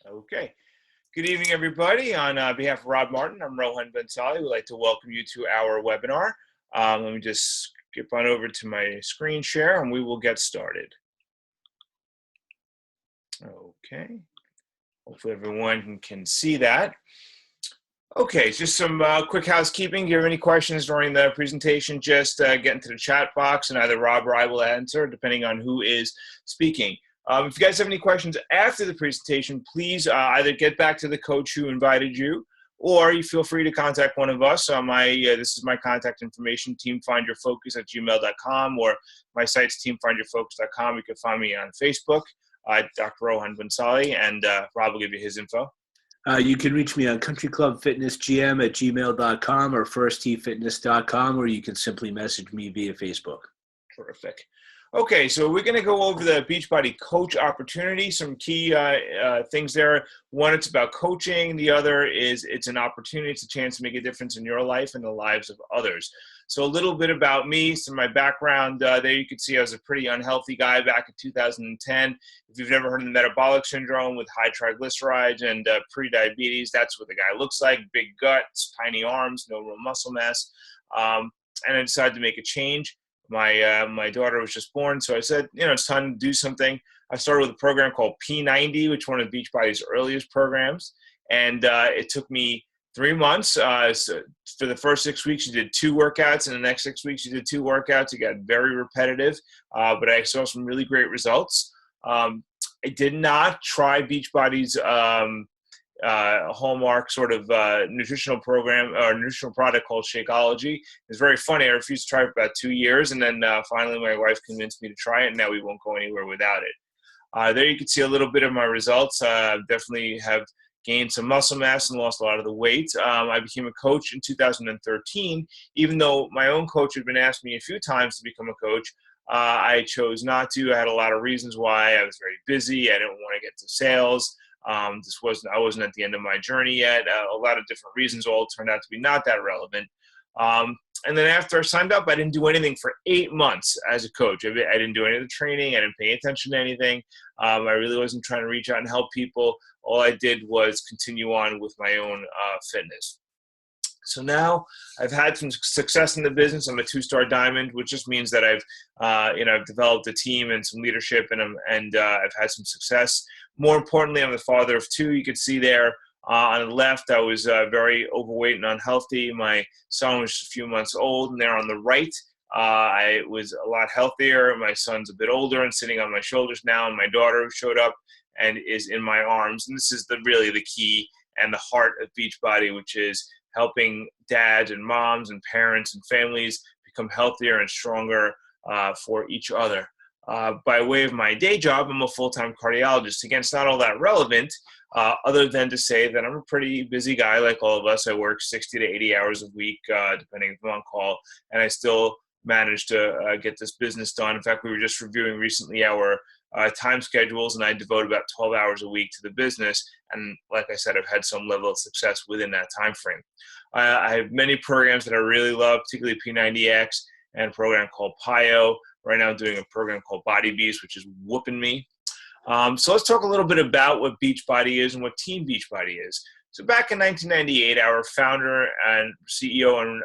Okay. Good evening, everybody. On behalf of Rob Martin, I'm Rohan Bensali. We'd like to welcome you to our webinar. Let me just skip on over to my screen share and we will get started. Okay. Hopefully everyone can see that. Okay, just some quick housekeeping. If you have any questions during the presentation, just get into the chat box and either Rob or I will answer, depending on who is speaking. If you guys have any questions after the presentation, please either get back to the coach who invited you, or you feel free to contact one of us. This is my contact information, teamfindyourfocus@gmail.com, or my site's teamfindyourfocus.com. You can find me on Facebook, Dr. Rohan Bensali, and Rob will give you his info. You can reach me on countryclubfitnessgm@gmail.com or firsttfitness.com, or you can simply message me via Facebook. Terrific. Okay, so we're going to go over the Beachbody coach opportunity, some key things there. One, it's about coaching. The other is it's an opportunity. It's a chance to make a difference in your life and the lives of others. So a little bit about me, some of my background. There you can see I was a pretty unhealthy guy back in 2010. If you've never heard of the metabolic syndrome with high triglycerides and pre-diabetes, that's what the guy looks like. Big guts, tiny arms, no real muscle mass. And I decided to make a change. My daughter was just born, so I said, it's time to do something. I started with a program called P90, which is one of Beachbody's earliest programs, and it took me 3 months. So for the first 6 weeks, you did 2 workouts, and the next 6 weeks, you did 2 workouts. It got very repetitive, but I saw some really great results. I did not try Beachbody's hallmark sort of nutritional program or nutritional product called Shakeology. It's very funny. I refused to try it for about 2 years, and then finally my wife convinced me to try it, and now we won't go anywhere without it. There you can see a little bit of my results. Definitely have gained some muscle mass and lost a lot of the weight. I became a coach in 2013, even though my own coach had been asking me a few times to become a coach. I chose not to. I had a lot of reasons why. I was very busy. I didn't want to get to sales. I wasn't at the end of my journey yet. A lot of different reasons all turned out to be not that relevant. And then after I signed up, I didn't do anything for 8 months as a coach. I didn't do any of the training. I didn't pay attention to anything. I really wasn't trying to reach out and help people. All I did was continue on with my own fitness. So now I've had some success in the business. I'm a 2-star diamond, which just means that I've developed a team and some leadership, and I've had some success. More importantly, I'm the father of 2. You can see there on the left, I was very overweight and unhealthy. My son was just a few months old, and there on the right, I was a lot healthier. My son's a bit older and sitting on my shoulders now, and my daughter showed up and is in my arms. And this is really the key and the heart of Beachbody, which is helping dads and moms and parents and families become healthier and stronger for each other. By way of my day job, I'm a full-time cardiologist. Again, it's not all that relevant, other than to say that I'm a pretty busy guy like all of us. I work 60 to 80 hours a week, depending if I'm on call, and I still manage to get this business done. In fact, we were just reviewing recently our time schedules, and I devote about 12 hours a week to the business. And like I said, I've had some level of success within that time frame. I have many programs that I really love, particularly P90X and a program called PIO. Right now I'm doing a program called Body Beast, which is whooping me. So let's talk a little bit about what Beachbody is and what Team Beachbody is. So back in 1998, our founder and CEO and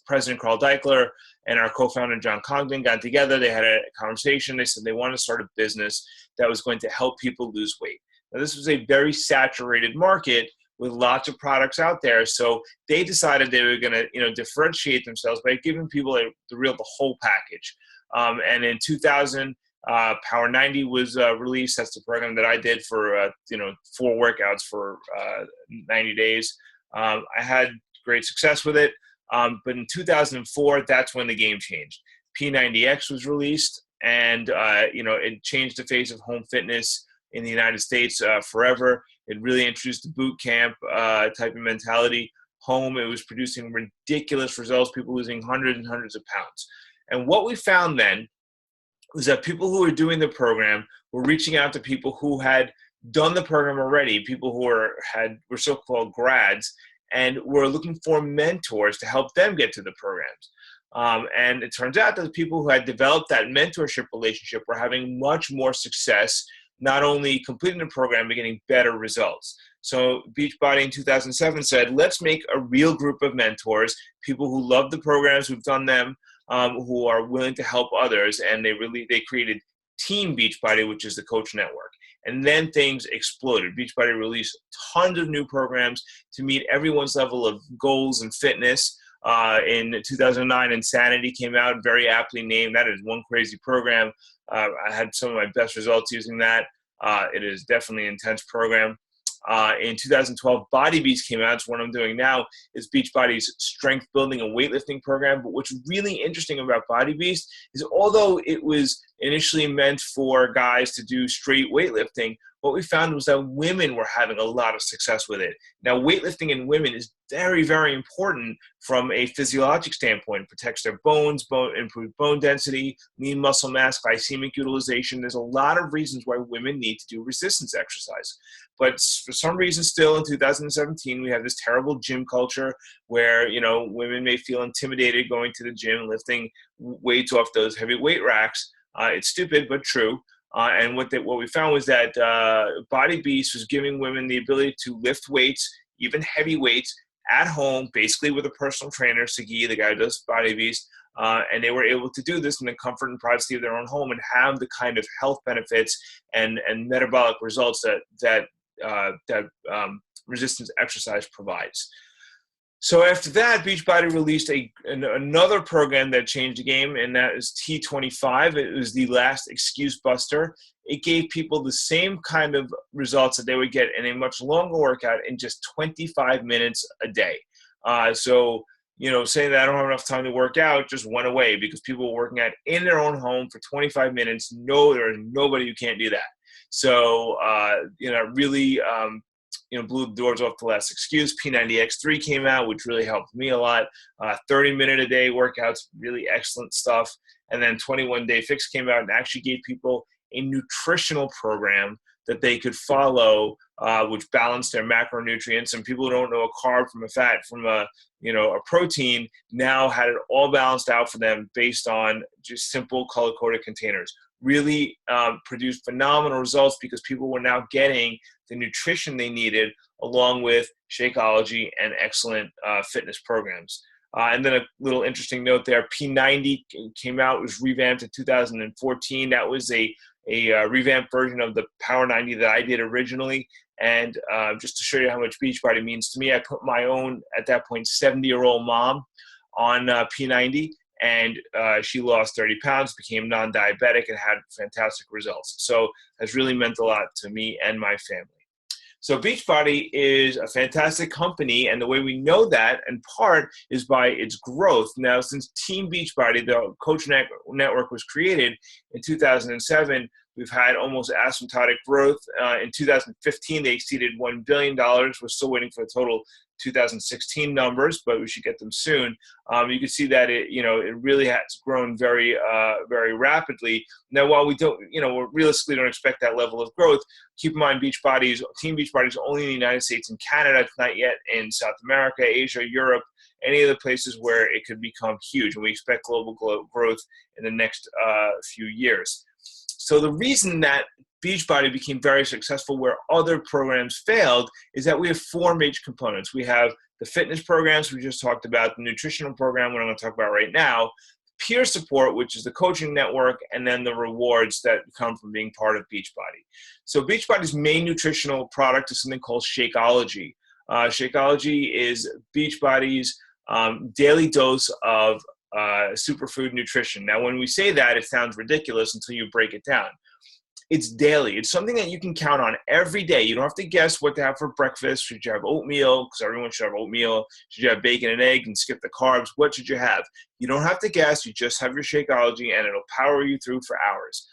President Carl Deichler and our co-founder John Congdon got together. They had a conversation. They said they wanted to start a business that was going to help people lose weight. Now, this was a very saturated market with lots of products out there. So they decided they were going to, differentiate themselves by giving people the whole package. And in 2000, Power 90 was released. That's the program that I did for 4 workouts for 90 days. I had great success with it. But in 2004, that's when the game changed. P90X was released, and it changed the face of home fitness in the United States forever. It really introduced the boot camp type of mentality. Home, it was producing ridiculous results, people losing hundreds and hundreds of pounds. And what we found then was that people who were doing the program were reaching out to people who had done the program already, people who were so-called grads, and were looking for mentors to help them get to the programs. And it turns out that the people who had developed that mentorship relationship were having much more success not only completing the program, but getting better results. So Beachbody in 2007 said, let's make a real group of mentors, people who love the programs, who've done them, who are willing to help others. And they created Team Beachbody, which is the coach network. And then things exploded. Beachbody released tons of new programs to meet everyone's level of goals and fitness. In 2009, Insanity came out, very aptly named. That is one crazy program. I had some of my best results using that. It is definitely an intense program. In 2012, Body Beast came out. It's what I'm doing now. Is Beachbody's strength building and weightlifting program. But what's really interesting about Body Beast is, although it was initially meant for guys to do straight weightlifting, what we found was that women were having a lot of success with it. Now, weightlifting in women is very, very important from a physiologic standpoint. It protects their bones, improved bone density, lean muscle mass, glycemic utilization. There's a lot of reasons why women need to do resistance exercise. But for some reason, still in 2017, we have this terrible gym culture where, women may feel intimidated going to the gym, lifting weights off those heavy weight racks. It's stupid, but true. And what we found was that Body Beast was giving women the ability to lift weights, even heavy weights, at home, basically with a personal trainer, Sagi, the guy who does Body Beast, and they were able to do this in the comfort and privacy of their own home and have the kind of health benefits and metabolic results that resistance exercise provides. So after that, Beachbody released another program that changed the game, and that is T25. It was the last excuse buster. It gave people the same kind of results that they would get in a much longer workout in just 25 minutes a day. So saying that I don't have enough time to work out just went away because people were working out in their own home for 25 minutes. No, there is nobody who can't do that. So, really blew the doors off the last excuse. P90X3 came out, which really helped me a lot. 30-minute-a-day workouts, really excellent stuff. And then 21-Day Fix came out and actually gave people a nutritional program that they could follow, which balanced their macronutrients. And people who don't know a carb from a fat from a protein now had it all balanced out for them based on just simple color-coded containers. Really produced phenomenal results because people were now getting the nutrition they needed along with Shakeology and excellent fitness programs. And then a little interesting note there, P90 came out, was revamped in 2014. That was a revamped version of the Power 90 that I did originally. And just to show you how much Beachbody means to me, I put my own, at that point, 70-year-old mom on P90. And she lost 30 pounds, became non-diabetic, and had fantastic results. So has really meant a lot to me and my family. So Beachbody is a fantastic company, and the way we know that, in part, is by its growth. Now, since Team Beachbody, the coach network, was created in 2007, we've had almost asymptotic growth. In 2015, they exceeded $1 billion. We're still waiting for the total 2016 numbers, but we should get them soon. You can see that it really has grown very, very rapidly. Now, while we don't, we realistically don't expect that level of growth, keep in mind Team Beachbody is only in the United States and Canada. It's not yet in South America, Asia, Europe, any of the places where it could become huge. And we expect global growth in the next few years. So the reason that Beachbody became very successful where other programs failed is that we have four major components. We have the fitness programs we just talked about, the nutritional program, what I'm going to talk about right now, peer support, which is the coaching network, and then the rewards that come from being part of Beachbody. So Beachbody's main nutritional product is something called Shakeology. Shakeology is Beachbody's daily dose of superfood nutrition. Now, when we say that, it sounds ridiculous until you break it down. It's daily. It's something that you can count on every day. You don't have to guess what to have for breakfast. Should you have oatmeal? Because everyone should have oatmeal. Should you have bacon and egg and skip the carbs? What should you have? You don't have to guess. You just have your Shakeology, and it'll power you through for hours.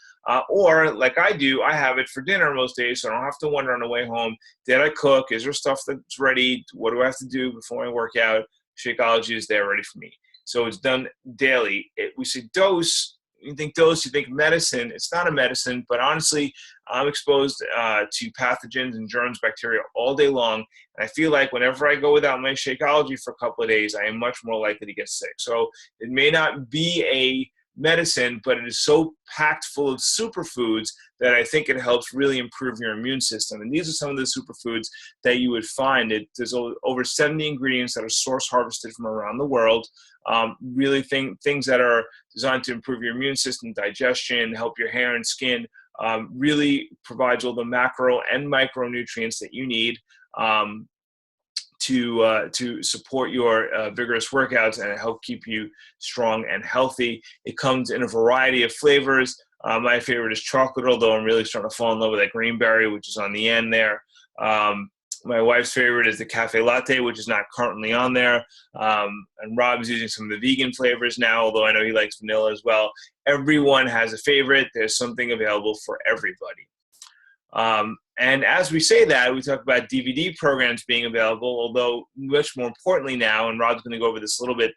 Or, like I do, I have it for dinner most days, so I don't have to wonder on the way home, did I cook? Is there stuff that's ready? What do I have to do before I work out? Shakeology is there ready for me. So it's done daily. We say dose. You think dose, you think medicine. It's not a medicine, but honestly, I'm exposed to pathogens and germs, bacteria all day long. And I feel like whenever I go without my Shakeology for a couple of days, I am much more likely to get sick. So it may not be medicine, but it is so packed full of superfoods that I think it helps really improve your immune system. And these are some of the superfoods that you would find. There's over 70 ingredients that are source harvested from around the world. Really things that are designed to improve your immune system, digestion, help your hair and skin, really provides all the macro and micronutrients that you need to support your vigorous workouts and help keep you strong and healthy. It comes in a variety of flavors. My favorite is chocolate, although I'm really starting to fall in love with that green berry, which is on the end there. My wife's favorite is the cafe latte, which is not currently on there. And Rob's using some of the vegan flavors now, although I know he likes vanilla as well. Everyone has a favorite. There's something available for everybody. And as we say that, we talk about DVD programs being available, although much more importantly now, and Rob's going to go over this a little bit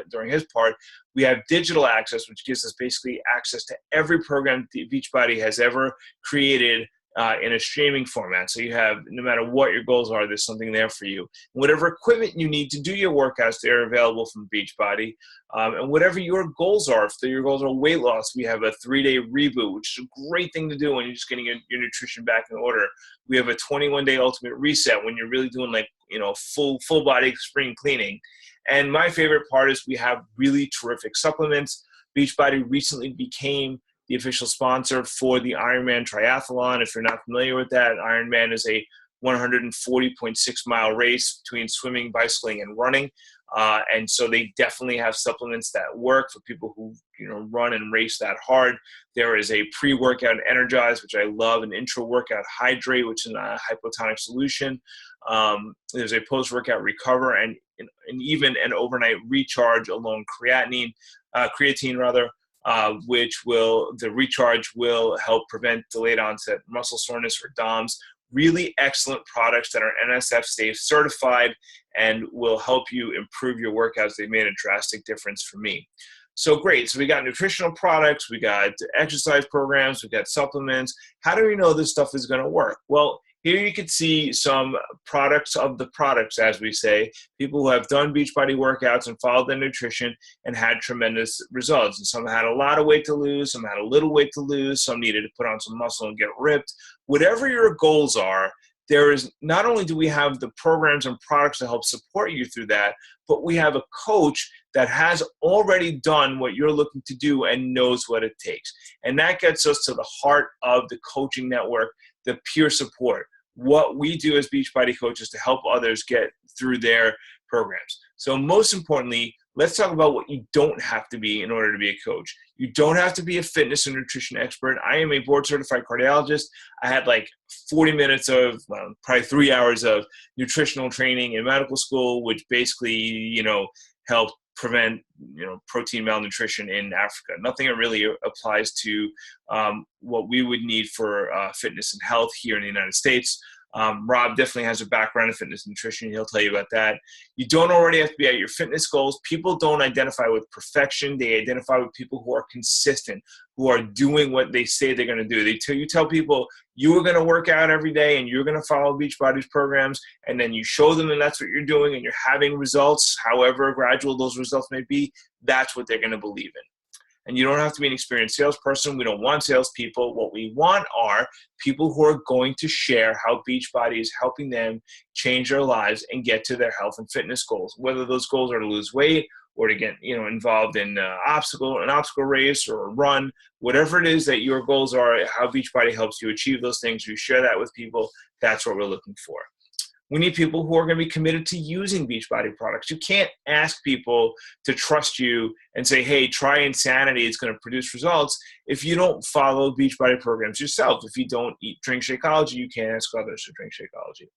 during his part, we have digital access, which gives us basically access to every program Beachbody has ever created in a streaming format. So you have, no matter what your goals are, there's something there for you. Whatever equipment you need to do your workouts, they're available from Beachbody. And whatever your goals are, if your goals are weight loss, we have a 3-day reboot, which is a great thing to do when you're just getting your nutrition back in order. We have a 21-day ultimate reset when you're really doing full body spring cleaning. And my favorite part is we have really terrific supplements. Beachbody recently became the official sponsor for the Ironman Triathlon. If you're not familiar with that, Ironman is a 140.6-mile race between swimming, bicycling, and running. And so they definitely have supplements that work for people who run and race that hard. There is a pre-workout Energize, which I love, an intra-workout Hydrate, which is a hypotonic solution. There's a post-workout Recover, and even an overnight recharge along creatine, which the recharge will help prevent delayed onset muscle soreness or DOMS. Really excellent products that are NSF safe certified and will help you improve your workouts. They've made a drastic difference for me. So great. So we got nutritional products, we got exercise programs, we got supplements. How do we know this stuff is going to work? Well, here you can see some products of the products, as we say, people who have done Beachbody workouts and followed their nutrition and had tremendous results. And some had a lot of weight to lose, some had a little weight to lose, some needed to put on some muscle and get ripped. Whatever your goals are, there is not only do we have the programs and products to help support you through that, but we have a coach that has already done what you're looking to do and knows what it takes. And that gets us to the heart of the coaching network, the peer support. What we do as Beachbody coaches to help others get through their programs. So most importantly, let's talk about what you don't have to be in order to be a coach. You don't have to be a fitness and nutrition expert. I am a board certified cardiologist. I had 40 minutes of, probably 3 hours of nutritional training in medical school, which basically, helped prevent, protein malnutrition in Africa. Nothing that really applies to what we would need for fitness and health here in the United States. Rob definitely has a background in fitness and nutrition. He'll tell you about that. You don't already have to be at your fitness goals. People don't identify with perfection. They identify with people who are consistent, who are doing what they say they're going to do. You tell people you are going to work out every day and you're going to follow Beachbody's programs, and then you show them and that's what you're doing and you're having results, however gradual those results may be, that's what they're going to believe in. And you don't have to be an experienced salesperson. We don't want salespeople. What we want are people who are going to share how Beachbody is helping them change their lives and get to their health and fitness goals, whether those goals are to lose weight or to get involved in an obstacle race or a run, whatever it is that your goals are, how Beachbody helps you achieve those things. You share that with people. That's what we're looking for. We need people who are going to be committed to using Beachbody products. You can't ask people to trust you and say, hey, try Insanity, it's going to produce results, if you don't follow Beachbody programs yourself. If you don't drink Shakeology, you can't ask others to drink Shakeology.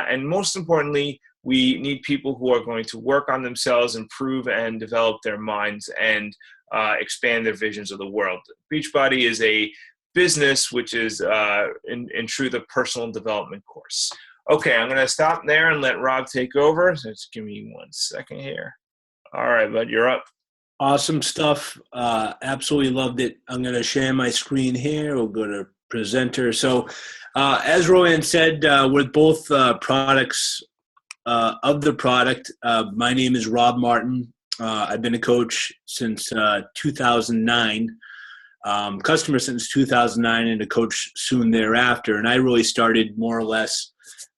And most importantly, we need people who are going to work on themselves, improve and develop their minds, and expand their visions of the world. Beachbody is a business which is, in truth, a personal development course. Okay, I'm going to stop there and let Rob take over. So just give me 1 second here. All right, bud, you're up. Awesome stuff. Absolutely loved it. I'm going to share my screen here. We'll go to presenter. So as Rowan said, with both products of the product, my name is Rob Martin. I've been a coach since 2009, customer since 2009, and a coach soon thereafter. And I really started more or less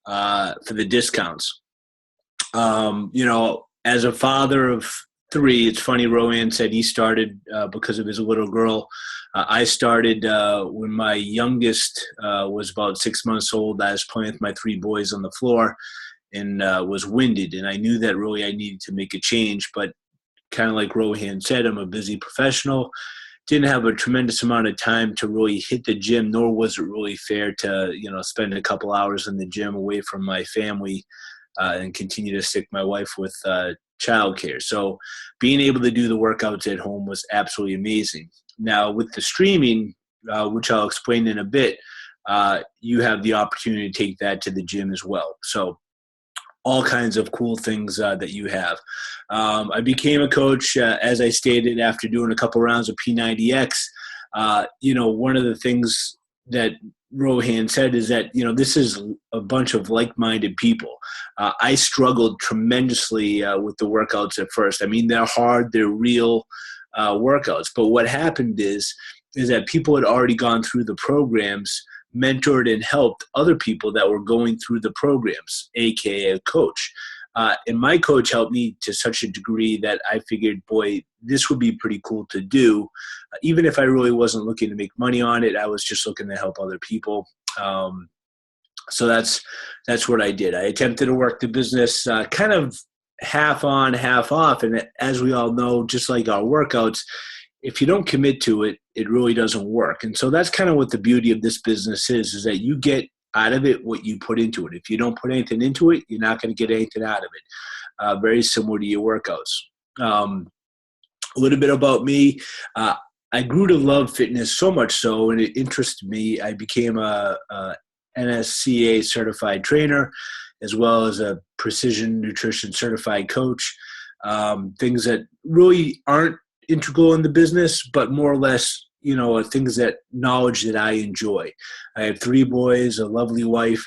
for the discounts. As a father of three, it's funny, Rowan said he started because of his little girl. I started when my youngest was about 6 months old. I was playing with my three boys on the floor and was winded. And I knew that really I needed to make a change. But kind of like Rohan said, I'm a busy professional. Didn't have a tremendous amount of time to really hit the gym, nor was it really fair to, spend a couple hours in the gym away from my family and continue to stick my wife with childcare. So being able to do the workouts at home was absolutely amazing. Now with the streaming, which I'll explain in a bit, you have the opportunity to take that to the gym as well. So all kinds of cool things that you have. I became a coach, as I stated, after doing a couple rounds of P90X. One of the things that Rohan said is that, this is a bunch of like-minded people. I struggled tremendously with the workouts at first. I mean, they're hard, they're real workouts. But what happened is that people had already gone through the programs, mentored and helped other people that were going through the programs, aka a coach. And my coach helped me to such a degree that I figured, boy, this would be pretty cool to do. Even if I really wasn't looking to make money on it, I was just looking to help other people. So that's what I did. I attempted to work the business kind of half on, half off. And as we all know, just like our workouts, if you don't commit to it, it really doesn't work. And so that's kind of what the beauty of this business is that you get out of it what you put into it. If you don't put anything into it, you're not going to get anything out of it. Very similar to your workouts. A little bit about me. I grew to love fitness so much so, and it interested me. I became a NSCA certified trainer, as well as a precision nutrition certified coach. Things that really aren't integral in the business, but more or less, things that knowledge that I enjoy. I have three boys, a lovely wife,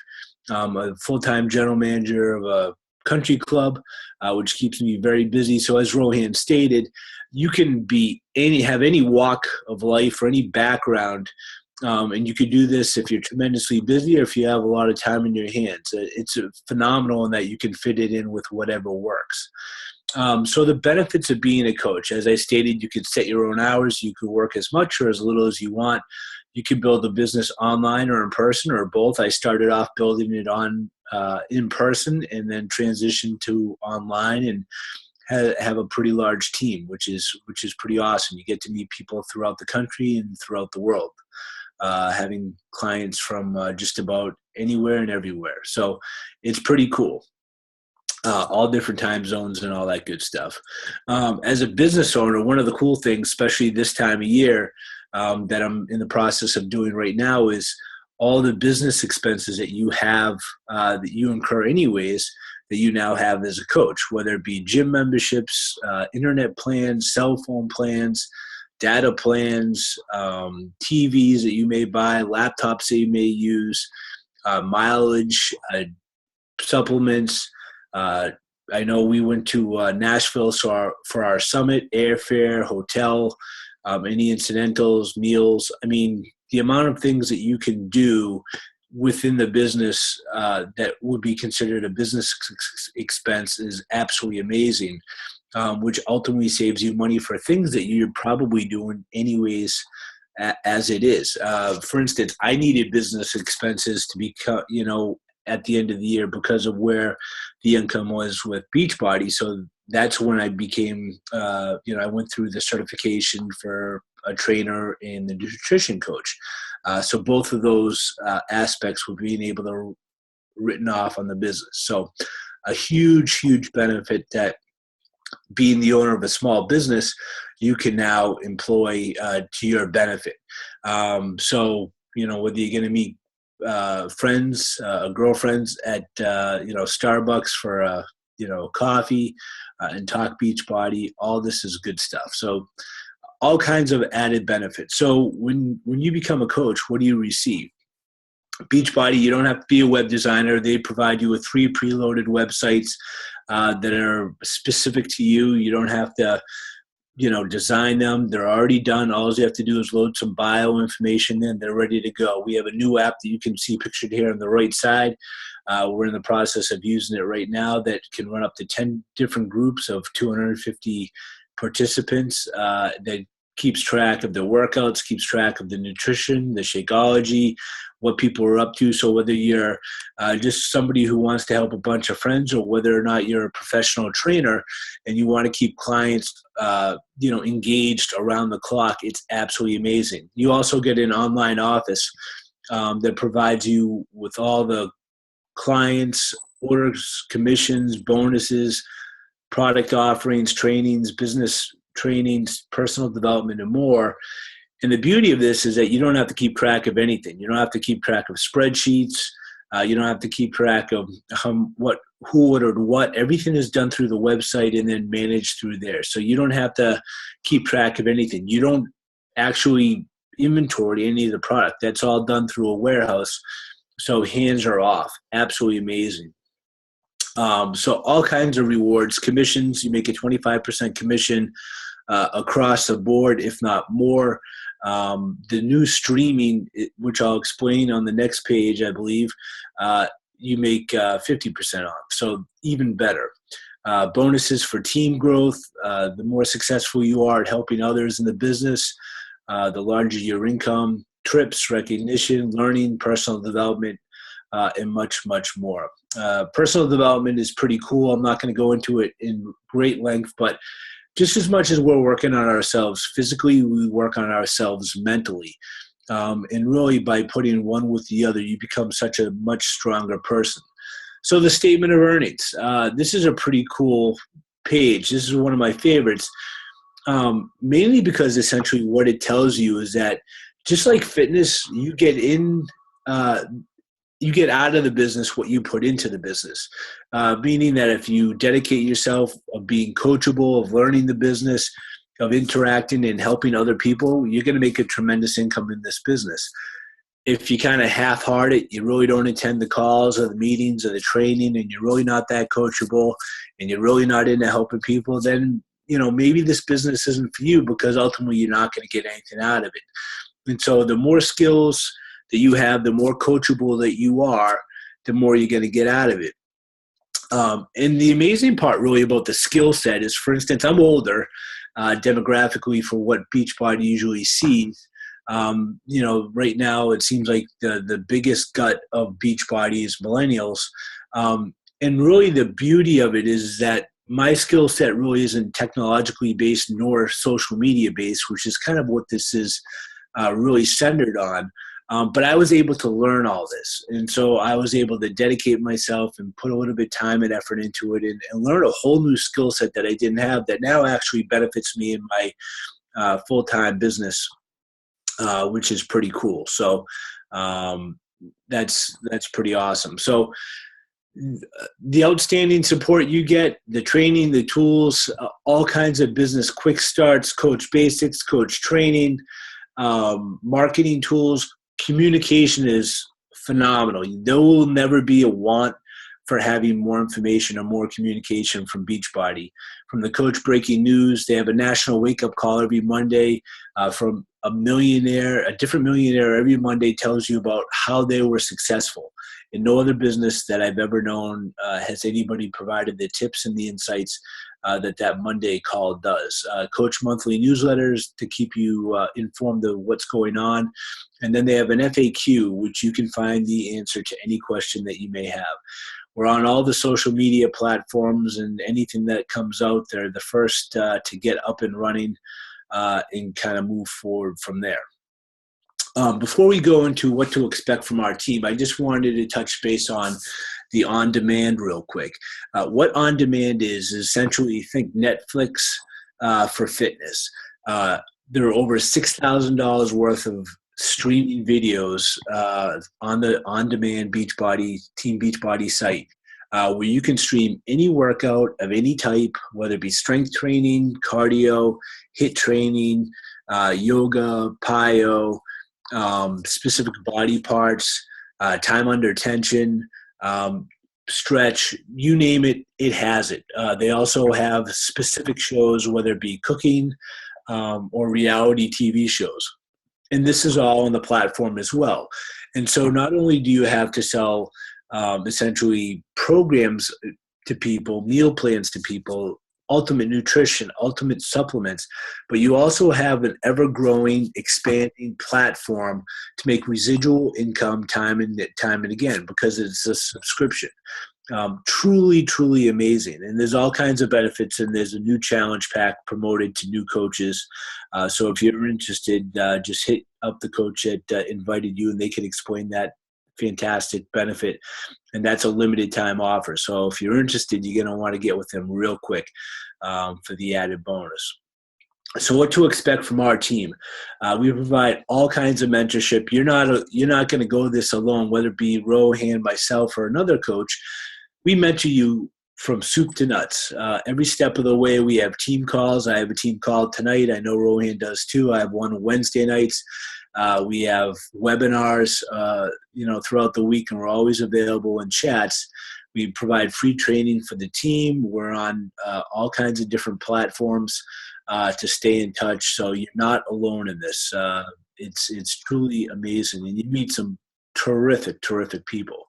a full-time general manager of a country club, which keeps me very busy. So as Rohan stated, you can have any walk of life or any background, and you could do this if you're tremendously busy or if you have a lot of time in your hands. It's phenomenal in that you can fit it in with whatever works. So the benefits of being a coach, as I stated, you could set your own hours. You could work as much or as little as you want. You can build a business online or in person or both. I started off building it on in person and then transitioned to online and have a pretty large team, which is pretty awesome. You get to meet people throughout the country and throughout the world, having clients from just about anywhere and everywhere. So it's pretty cool. All different time zones and all that good stuff. As a business owner, one of the cool things, especially this time of year, that I'm in the process of doing right now is all the business expenses that you have, that you incur anyways, that you now have as a coach, whether it be gym memberships, internet plans, cell phone plans, data plans, TVs that you may buy, laptops that you may use, mileage, supplements. I know we went to Nashville for our summit, airfare, hotel, any incidentals, meals. I mean, the amount of things that you can do within the business that would be considered a business expense is absolutely amazing, which ultimately saves you money for things that you're probably doing anyways as it is. For instance, I needed business expenses to become, at the end of the year because of where the income was with Beachbody. So that's when I became, I went through the certification for a trainer and the nutrition coach. So both of those aspects were being able to written off on the business. So a huge, huge benefit that being the owner of a small business, you can now employ to your benefit. So, whether you're going to meet friends, girlfriends at, Starbucks for, coffee and talk Beachbody, all this is good stuff. So all kinds of added benefits. So when you become a coach, what do you receive? Beachbody, you don't have to be a web designer. They provide you with 3 preloaded websites that are specific to you. You don't have to, design them. They're already done. All you have to do is load some bio information in. They're ready to go. We have a new app that you can see pictured here on the right side. We're in the process of using it right now that can run up to 10 different groups of 250 participants that keeps track of the workouts, keeps track of the nutrition, the Shakeology, what people are up to. So whether you're just somebody who wants to help a bunch of friends, or whether or not you're a professional trainer and you want to keep clients, engaged around the clock, it's absolutely amazing. You also get an online office that provides you with all the clients, orders, commissions, bonuses, product offerings, trainings, business trainings, personal development, and more. And the beauty of this is that you don't have to keep track of anything. You don't have to keep track of spreadsheets. You don't have to keep track of who ordered what. Everything is done through the website and then managed through there. So you don't have to keep track of anything. You don't actually inventory any of the product. That's all done through a warehouse. So hands are off. Absolutely amazing. So all kinds of rewards, commissions. You make a 25% commission across the board, if not more. The new streaming, which I'll explain on the next page, I believe, you make 50% off. So even better. Bonuses for team growth. The more successful you are at helping others in the business, the larger your income. Trips, recognition, learning, personal development, and much, much more. Personal development is pretty cool. I'm not going to go into it in great length, but just as much as we're working on ourselves physically, we work on ourselves mentally. And really, by putting one with the other, you become such a much stronger person. So the statement of earnings. This is a pretty cool page. This is one of my favorites, mainly because essentially what it tells you is that just like fitness, you get out of the business what you put into the business, meaning that if you dedicate yourself of being coachable, of learning the business, of interacting and helping other people, you're going to make a tremendous income in this business. If you kind of half-heart it, you really don't attend the calls or the meetings or the training, and you're really not that coachable, and you're really not into helping people, then maybe this business isn't for you, because ultimately you're not going to get anything out of it. And so the more skills that you have, the more coachable that you are, the more you're going to get out of it. And the amazing part really about the skill set is, for instance, I'm older demographically for what Beachbody usually sees. Right now it seems like the biggest gut of Beachbody is millennials. And really the beauty of it is that my skill set really isn't technologically based nor social media based, which is kind of what this is really centered on. But I was able to learn all this. And so I was able to dedicate myself and put a little bit of time and effort into it, and learn a whole new skill set that I didn't have, that now actually benefits me in my full-time business, which is pretty cool. So that's pretty awesome. So the outstanding support you get, the training, the tools, all kinds of business quick starts, coach basics, coach training, marketing tools. Communication is phenomenal. There will never be a want for having more information or more communication from Beachbody. From the coach breaking news, they have a national wake-up call every Monday from a different millionaire every Monday tells you about how they were successful. In no other business that I've ever known has anybody provided the tips and the insights that Monday call does. Coach monthly newsletters to keep you informed of what's going on. And then they have an FAQ, which you can find the answer to any question that you may have. We're on all the social media platforms, and anything that comes out, they're the first to get up and running and kind of move forward from there. Before we go into what to expect from our team, I just wanted to touch base on the on-demand real quick. What on-demand is essentially, think Netflix for fitness. There are over $6,000 worth of streaming videos on the on-demand Beachbody, Team Beachbody site, where you can stream any workout of any type, whether it be strength training, cardio, HIIT training, yoga, plyo, specific body parts, time under tension, stretch, you name it, it has it. They also have specific shows, whether it be cooking or reality TV shows. And this is all on the platform as well. And so not only do you have to sell essentially programs to people, meal plans to people, ultimate nutrition, ultimate supplements, but you also have an ever-growing, expanding platform to make residual income time and again, because it's a subscription. Truly, truly amazing. And there's all kinds of benefits, and there's a new challenge pack promoted to new coaches. So if you're interested, just hit up the coach that invited you, and they can explain that fantastic benefit. And that's a limited time offer. So if you're interested, you're going to want to get with them real quick for the added bonus. So what to expect from our team? We provide all kinds of mentorship. You're not going to go this alone, whether it be Rohan, myself, or another coach. We mentor you from soup to nuts. Every step of the way, we have team calls. I have a team call tonight. I know Rohan does too. I have one Wednesday nights. We have webinars, throughout the week, and we're always available in chats. We provide free training for the team. We're on all kinds of different platforms to stay in touch. So you're not alone in this. It's truly amazing, and you meet some terrific, terrific people.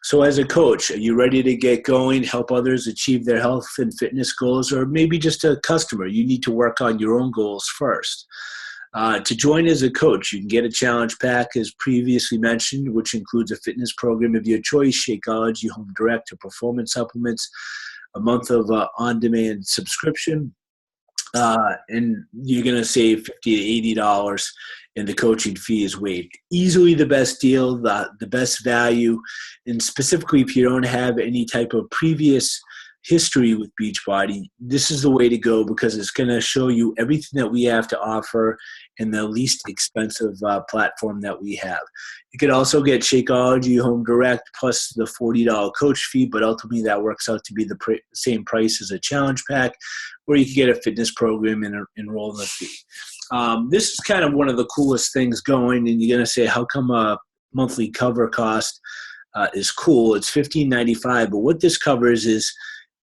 So as a coach, are you ready to get going, help others achieve their health and fitness goals, or maybe just a customer? You need to work on your own goals first. To join as a coach, you can get a challenge pack, as previously mentioned, which includes a fitness program of your choice, Shakeology, Home Direct, or performance supplements, a month of on-demand subscription, and you're going to save $50 to $80, and the coaching fee is waived. Easily the best deal, the best value, and specifically if you don't have any type of previous history with Beachbody, this is the way to go, because it's going to show you everything that we have to offer in the least expensive platform that we have. You could also get Shakeology Home Direct plus the $40 coach fee, but ultimately that works out to be the same price as a challenge pack, where you can get a fitness program and enroll in the fee. This is kind of one of the coolest things going, and you're going to say, how come a monthly cover cost is cool? It's $15.95, but what this covers is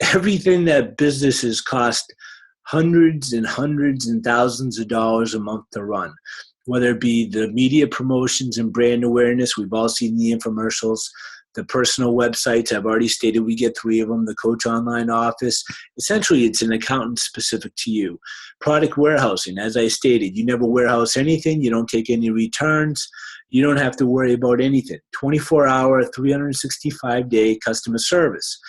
everything that businesses cost hundreds and hundreds and thousands of dollars a month to run, whether it be the media promotions and brand awareness. We've all seen the infomercials, the personal websites. I've already stated we get 3 of them, the coach online office. Essentially, it's an accountant specific to you. Product warehousing, as I stated, you never warehouse anything. You don't take any returns. You don't have to worry about anything. 24-hour, 365-day customer service.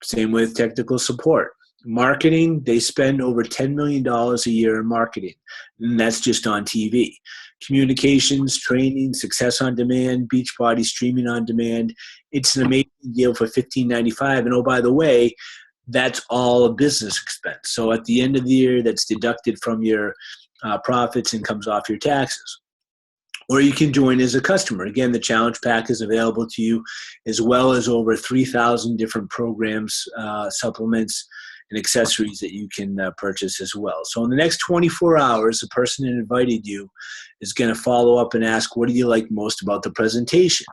Same with technical support. Marketing, they spend over $10 million a year in marketing, and that's just on TV. Communications, training, success on demand, Beachbody streaming on demand. It's an amazing deal for $15.95. And oh, by the way, that's all a business expense. So at the end of the year, that's deducted from your profits and comes off your taxes. Or you can join as a customer. Again, the challenge pack is available to you, as well as over 3,000 different programs, supplements, and accessories that you can purchase as well. So in the next 24 hours, the person that invited you is going to follow up and ask, what do you like most about the presentation?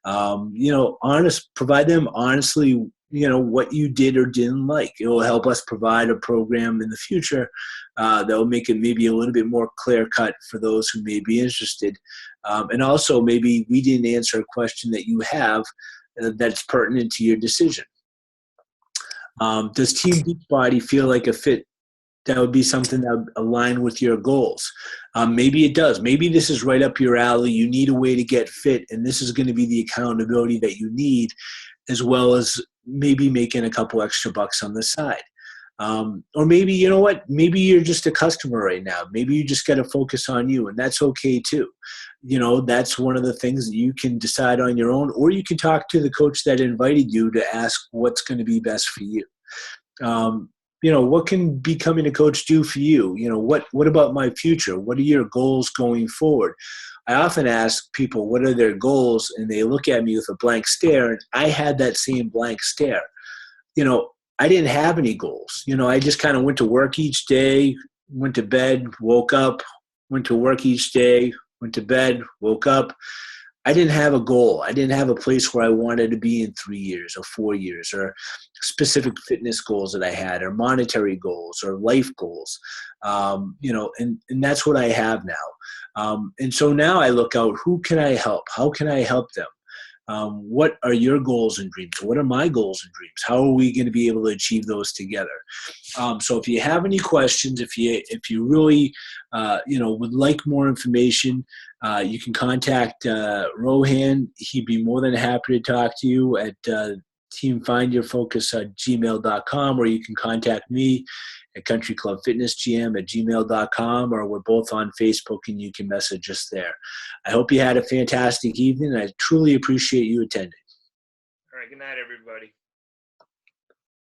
Provide them honestly, what you did or didn't like. It will help us provide a program in the future that will make it maybe a little bit more clear cut for those who may be interested. And also maybe we didn't answer a question that you have that's pertinent to your decision. Does Team Beachbody feel like a fit that would be something that would align with your goals? Maybe it does. Maybe this is right up your alley. You need a way to get fit, and this is going to be the accountability that you need, as well as maybe making a couple extra bucks on the side. Or maybe, you know what, maybe you're just a customer right now. Maybe you just got to focus on you, and that's okay too. That's one of the things that you can decide on your own, or you can talk to the coach that invited you to ask what's going to be best for you. What can becoming a coach do for you? What about my future? What are your goals going forward? I often ask people, what are their goals? And they look at me with a blank stare, and I had that same blank stare. I didn't have any goals. I just kind of went to work each day, went to bed, woke up, went to work each day, went to bed, woke up. I didn't have a goal. I didn't have a place where I wanted to be in 3 years or 4 years, or specific fitness goals that I had, or monetary goals or life goals. And that's what I have now. And so now I look out, who can I help? How can I help them? What are your goals and dreams? What are my goals and dreams? How are we going to be able to achieve those together? So if you have any questions, if you really would like more information, you can contact Rohan. He'd be more than happy to talk to you at teamfindyourfocus@gmail.com, or you can contact me at countryclubfitnessgm@gmail.com, or we're both on Facebook and you can message us there. I hope you had a fantastic evening. I truly appreciate you attending. All right. Good night, everybody.